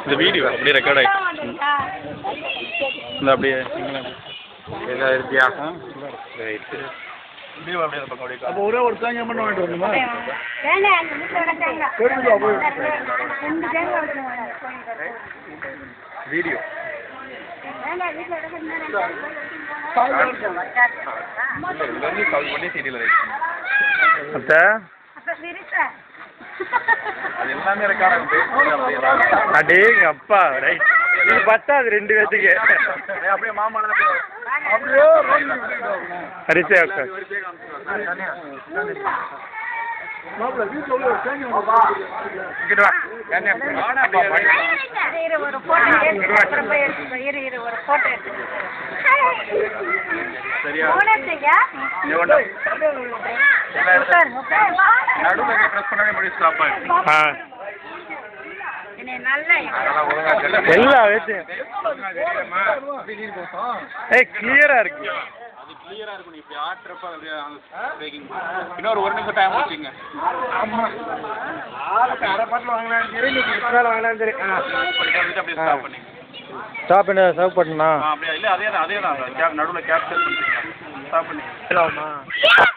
இந்த வீடியோ அப்படியே ரெக்கார்ட் ஆகிட்டு இந்த அப்படியே ஏதாவது இருக்கியா ரைட்டு அப்போ ஒரே ஒரு தேங்காய் மட்டும் வாங்கிட்டு வரணுமா வீடியோ கால் பண்ணி சீரியல் அத்தை அது எல்லாமே ரெக்கார்ட் அடே அப்பா ரைட் இது பத்தாது 2 பேத்துக்கு அப்படியே மாமா அப்படியே ஹரிசே அக்கா கிளியரா இருக்கு கிளியரா இருக்கும் நீ இப்படி ஆட்றப்ப பிரேக்கிங் இன்னொரு 1 நிமிஷம் டைம் வச்சுங்க ஆமா அரை பாட்டில் வாங்கலாம் சரி நீ மேல வாங்கலாம் சரி அப்படியே ஸ்டாப் பண்ணி ஸ்டாப் பண்ண ஸ்டாப் பண்ணா அப்படியே இல்ல அதே தான் நடுவுல கேப்சர் பண்ணி ஸ்டாப் பண்ணி